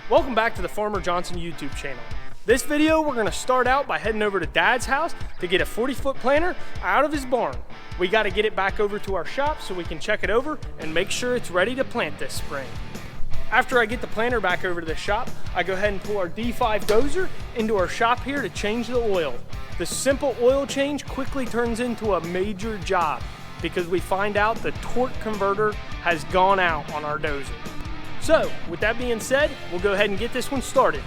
Welcome back to the Farmer Johnson YouTube channel. This video, we're gonna start out by heading over to Dad's house to get a 40-foot planter out of his barn. We gotta get it back over to our shop so we can check it over and make sure it's ready to plant this spring. After I get the planter back over to the shop, I go ahead and pull our D5 dozer into our shop here to change the oil. The simple oil change quickly turns into a major job because we find out the torque converter has gone out on our dozer. So, with that being said, we'll go ahead and get this one started.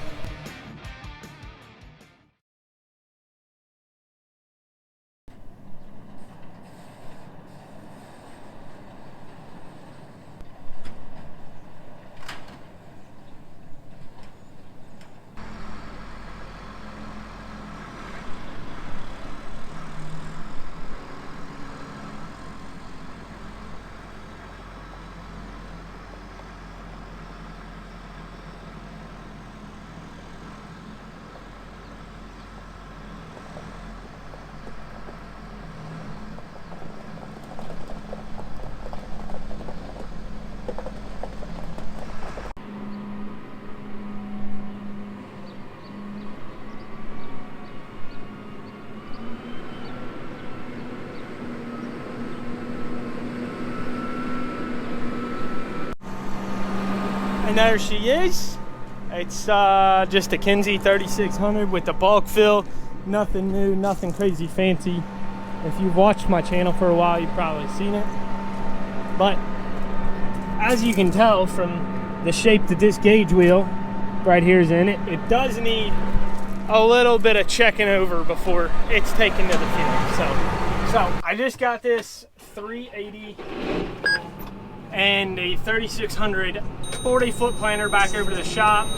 And there she is. It's just a Kinsey 3600 with the bulk fill. Nothing new, nothing crazy fancy. If you've watched my channel for a while, you've probably seen it. But as you can tell from the shape that this gauge wheel right here is in, it does need a little bit of checking over before it's taken to the field. So I just got this 380 and a 3600 40-foot planter back over to the shop.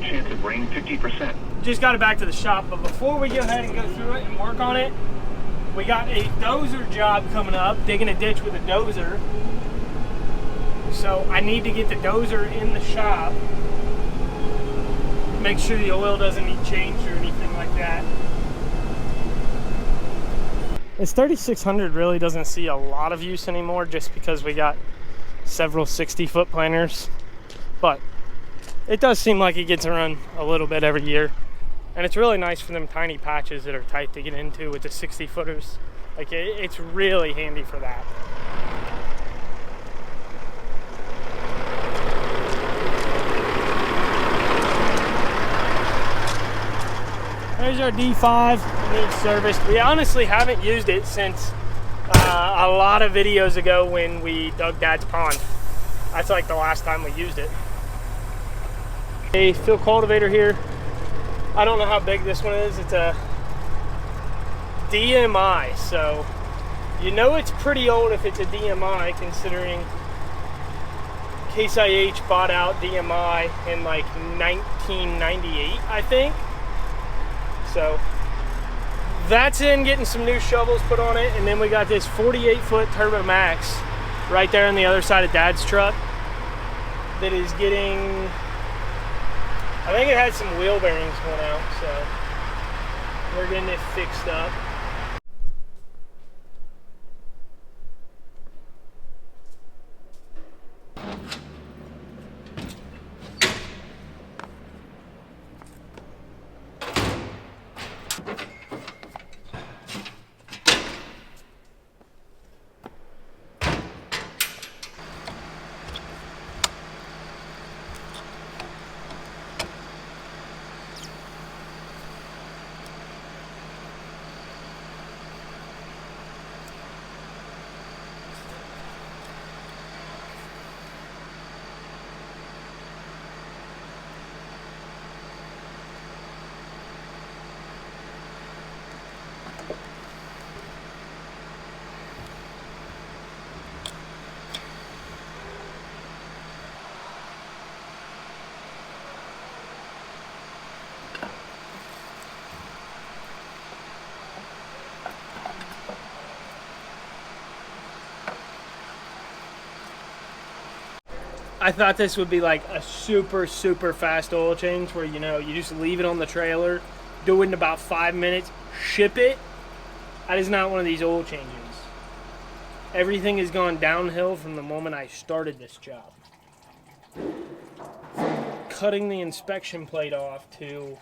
Chance of rain 50%. Just got it back to the shop, but before we go ahead and go through it and work on it, we got a dozer job coming up, digging a ditch with a dozer. So I need to get the dozer in the shop, make sure the oil doesn't need changed or anything like that. This 3600 really doesn't see a lot of use anymore just because we got several 60-foot planters, but it does seem like it gets run a little bit every year, and it's really nice for them tiny patches that are tight to get into with the 60-footers. Like it's really handy for that. There's our D5, needs serviced. We honestly haven't used it since a lot of videos ago when we dug Dad's pond. That's like the last time we used it. A fill cultivator here. I don't know how big this one is. It's a DMI, so you know it's pretty old if it's a DMI, considering Case IH bought out DMI in like 1998, I think. So that's in getting some new shovels put on it, and then we got this 48-foot Turbo Max right there on the other side of Dad's truck that is getting, I think it had some wheel bearings going out, so we're getting it fixed up. I thought this would be like a super fast oil change where, you know, you just leave it on the trailer, do it in about 5 minutes, ship it. That is not one of these oil changes. Everything has gone downhill from the moment I started this job. cutting the inspection plate off to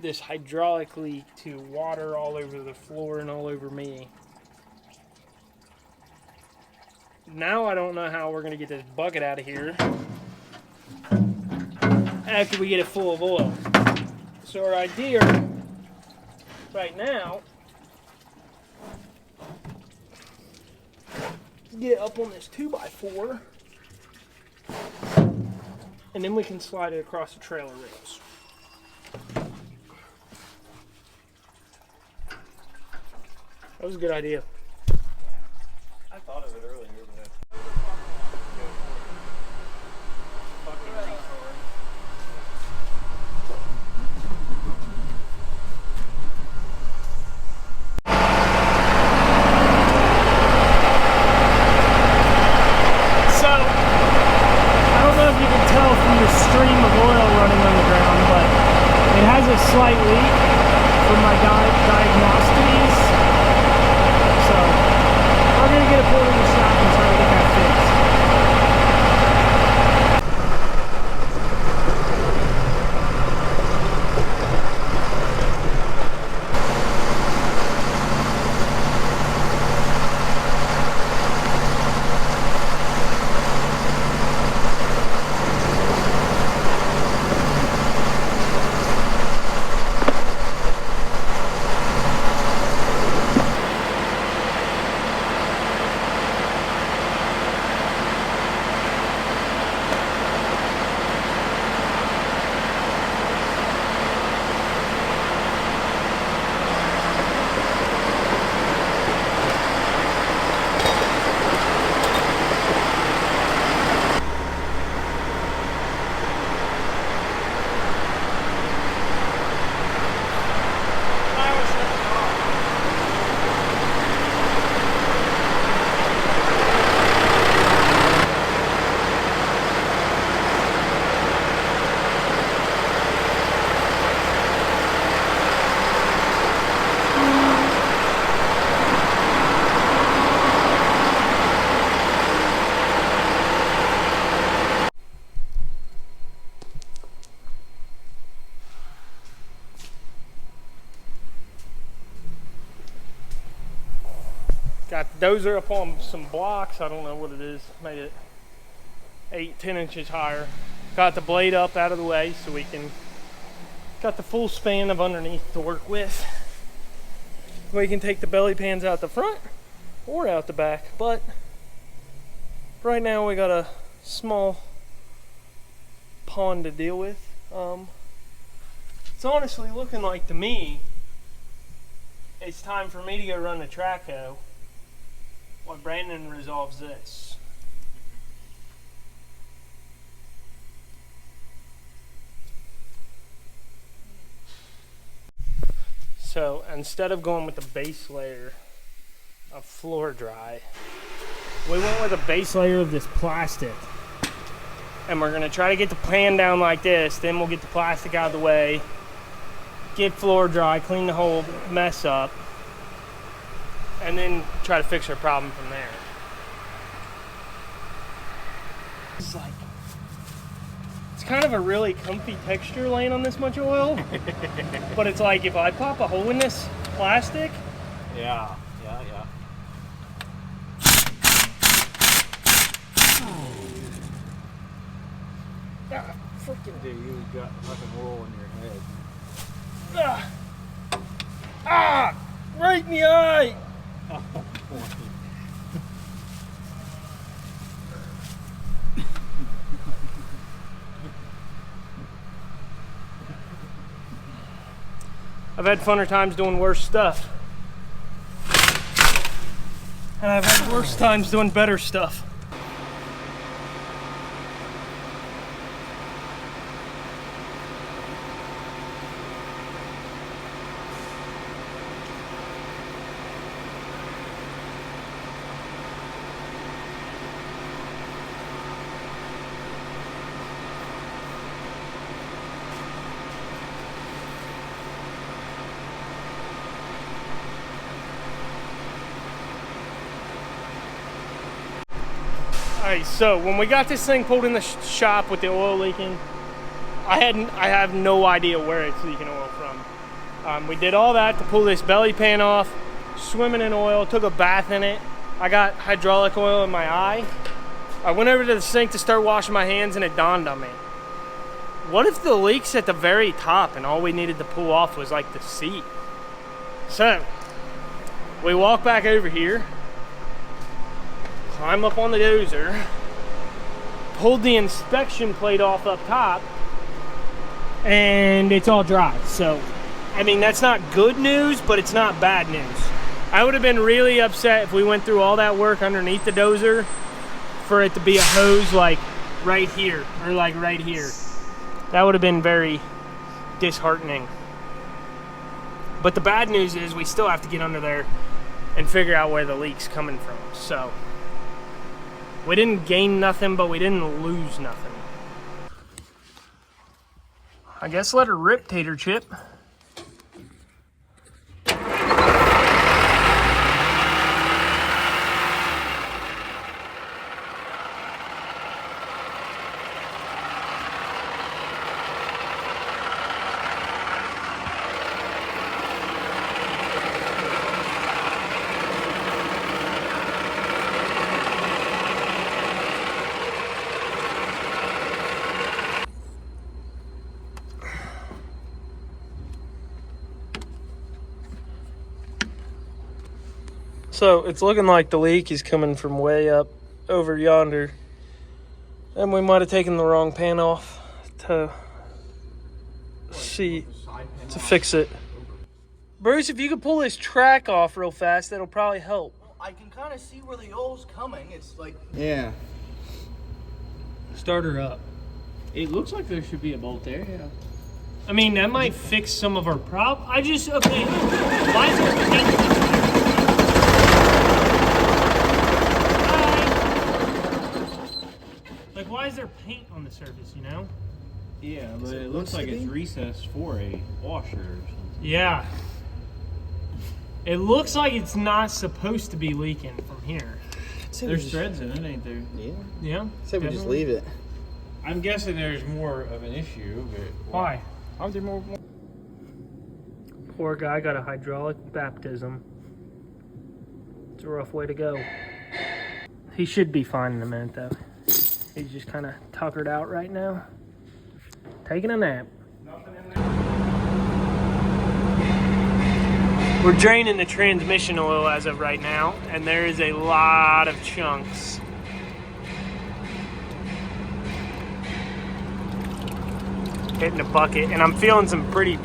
this hydraulic leak to water all over the floor and all over me. Now I don't know how we're gonna get this bucket out of here after we get it full of oil. So our idea right now is get up on this 2x4 and then we can slide it across the trailer rails. That was a good idea. I thought of it earlier, but So, I don't know if you can tell from the stream of oil running on the ground, but it has a slight leak from my diagnoses. So, we're going to get it pulled in the shop and try to get that fixed. Got the dozer up on some blocks. I don't know what it is. Made it 8-10 inches higher. Got the blade up out of the way so we can got the full span of underneath to work with. We can take the belly pans out the front or out the back, but right now we got a small pond to deal with. It's honestly looking like to me it's time for me to go run the track hoe while Brandon resolves this. So instead of going with the base layer of floor dry, we went with a base layer of this plastic. And we're gonna try to get the pan down like this, then we'll get the plastic out of the way, get floor dry, clean the whole mess up, and then try to fix our problem from there. It's kind of a really comfy texture laying on this much oil, but it's like if I pop a hole in this plastic, yeah. Freaking Dude, you got fucking oil in your head. Right in the eye. Oh, boy. I've had funner times doing worse stuff. And I've had worse times doing better stuff. Alright, so when we got this thing pulled in the shop with the oil leaking, I have no idea where it's leaking oil from. We did all that to pull this belly pan off, swimming in oil, took a bath in it. I got hydraulic oil in my eye. I went over to the sink to start washing my hands and it dawned on me. What if the leak's at the very top and all we needed to pull off was like the seat? So, we walk back over here, climb up on the dozer, pulled the inspection plate off up top, and it's all dry. So, I mean, that's not good news, but it's not bad news. I would have been really upset if we went through all that work underneath the dozer for it to be a hose like right here or like right here. That would have been very disheartening. But the bad news is we still have to get under there and figure out where the leak's coming from. So we didn't gain nothing, but we didn't lose nothing. I guess let her rip, Tater Chip. So it's looking like the leak is coming from way up over yonder. And we might have taken the wrong pan off to fix it. Bruce, if you could pull this track off real fast, that'll probably help. I can kind of see where the oil's coming. It's like... Yeah. Start her up. It looks like there should be a bolt there, yeah. I mean, that might fix some of our problem. Okay, why is there paint? Like, why is there paint on the surface, you know? Yeah, but it looks like it's recessed for a washer or something. Yeah. It looks like it's not supposed to be leaking from here. There's threads in it, ain't there? Yeah. Yeah? Say we just leave it. I'm guessing there's more of an issue, but... Why? Are there more? Poor guy got a hydraulic baptism. It's a rough way to go. He should be fine in a minute, though. He's just kind of tuckered out right now. Taking a nap. We're draining the transmission oil as of right now, and there is a lot of chunks. Hitting the bucket, and I'm feeling some pretty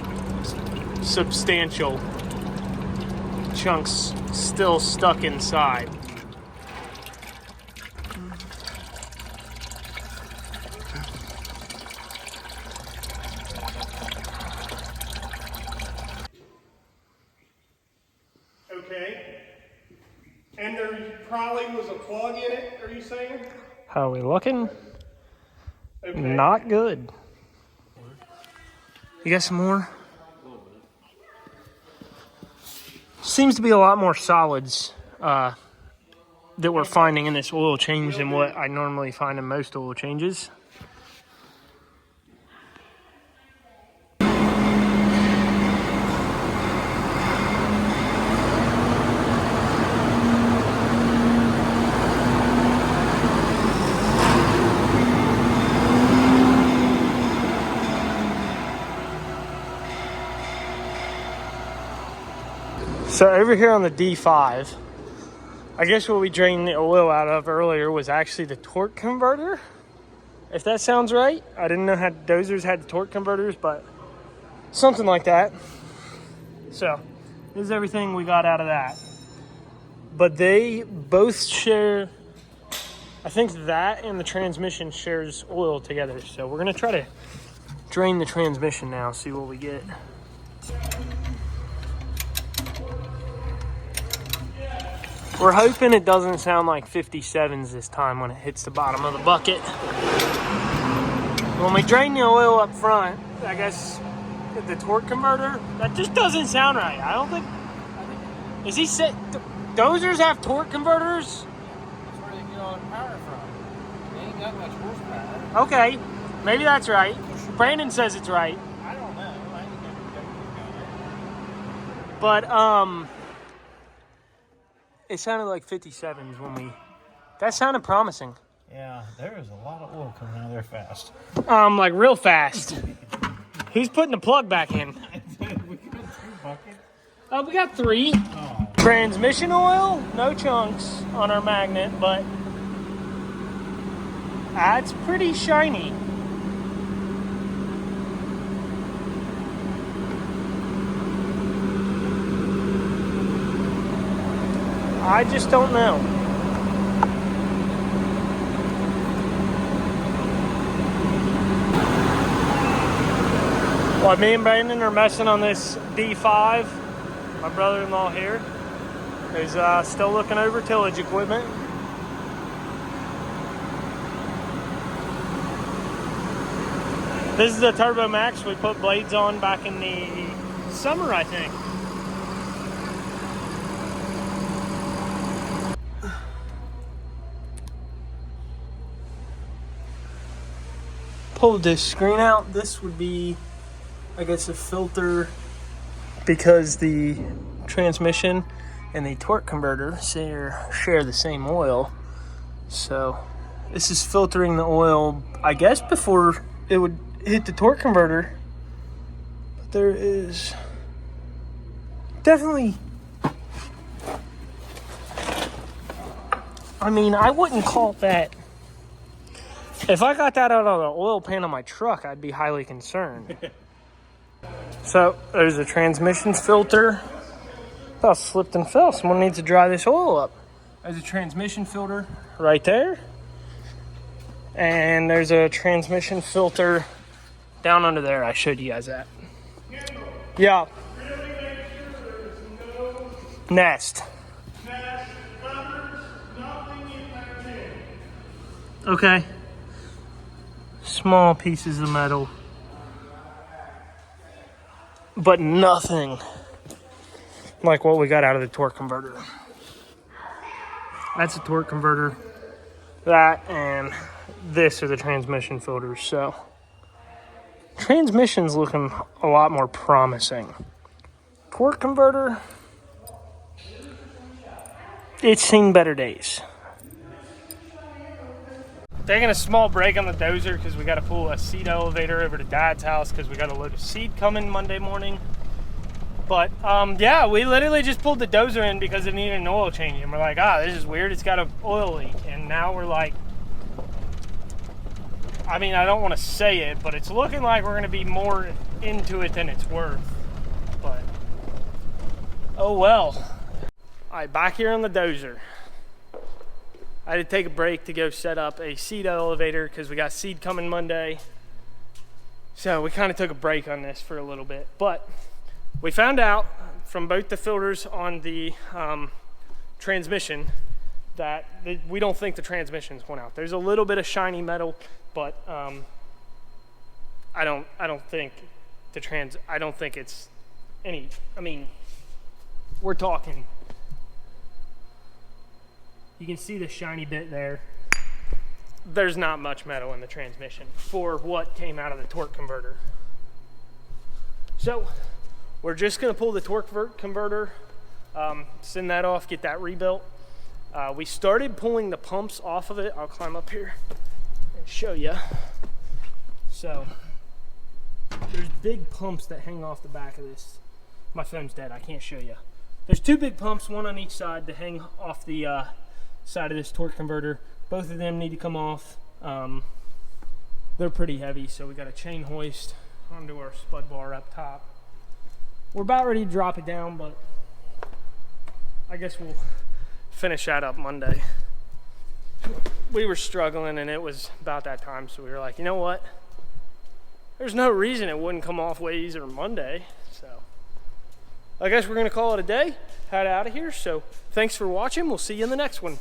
substantial chunks still stuck inside. Okay. And there probably was a plug in it, are you saying? How are we looking? Okay. Not good. You got some more? Seems to be a lot more solids that we're finding in this oil change than what I normally find in most oil changes. So over here on the D5, I guess what we drained the oil out of earlier was actually the torque converter, if that sounds right. I didn't know how dozers had the torque converters, but something like that. So this is everything we got out of that. But they both share, I think that and the transmission shares oil together. So we're gonna try to drain the transmission now, see what we get. We're hoping it doesn't sound like 57s this time when it hits the bottom of the bucket. When we drain the oil up front, I guess the torque converter, that just doesn't sound right. I don't think, is he said, dozers have torque converters? That's where they get all the power from. that much horsepower. Okay, maybe that's right. Brandon says it's right. I don't know. I ain't never But it sounded like 57s when we. That sounded promising. Yeah, there is a lot of oil coming out of there fast. Like real fast. Who's putting the plug back in? We got 2 buckets. We got 3. Oh. Transmission oil, no chunks on our magnet, but it's pretty shiny. I just don't know. Well, me and Brandon are messing on this D5. My brother-in-law here is still looking over tillage equipment. This is the Turbo Max we put blades on back in the summer, I think. Pull this screen out. This would be, I guess, a filter because the transmission and the torque converter share the same oil. So this is filtering the oil, I guess, before it would hit the torque converter. But there is definitely, I mean, I wouldn't call that. If I got that out of the oil pan on my truck, I'd be highly concerned. So there's a transmissions filter. I slipped and fell. Someone needs to dry this oil up. There's a transmission filter right there. And there's a transmission filter down under there. I showed you guys that. Yeah. Nest. Okay. Small pieces of metal. But nothing like what we got out of the torque converter. That's a torque converter. That and this are the transmission filters. So transmission's looking a lot more promising. Torque converter, it's seen better days. Taking a small break on the Dozer because we got to pull a seed elevator over to Dad's house because we got a load of seed coming Monday morning. But yeah, we literally just pulled the Dozer in because it needed an oil change, and we're like, this is weird. It's got an oil leak, and now we're like, I mean, I don't want to say it, but it's looking like we're going to be more into it than it's worth. But oh well. All right, back here on the Dozer. I had to take a break to go set up a seed elevator because we got seed coming Monday. So we kind of took a break on this for a little bit. But we found out from both the filters on the transmission that we don't think the transmissions went out. There's a little bit of shiny metal, but I don't think it's any, I mean, we're talking. You can see the shiny bit there. There's not much metal in the transmission for what came out of the torque converter. So we're just gonna pull the torque converter, send that off, get that rebuilt. We started pulling the pumps off of it. I'll climb up here and show you. So there's big pumps that hang off the back of this. My phone's dead, I can't show you. There's 2 big pumps, one on each side to hang off the side of this torque converter. Both of them need to come off. They're pretty heavy, so we got a chain hoist onto our spud bar up top. We're about ready to drop it down, but I guess we'll finish that up Monday. We were struggling and it was about that time, so we were like, you know what? There's no reason it wouldn't come off way easier Monday. So I guess we're gonna call it a day, head out of here. So thanks for watching. We'll see you in the next one.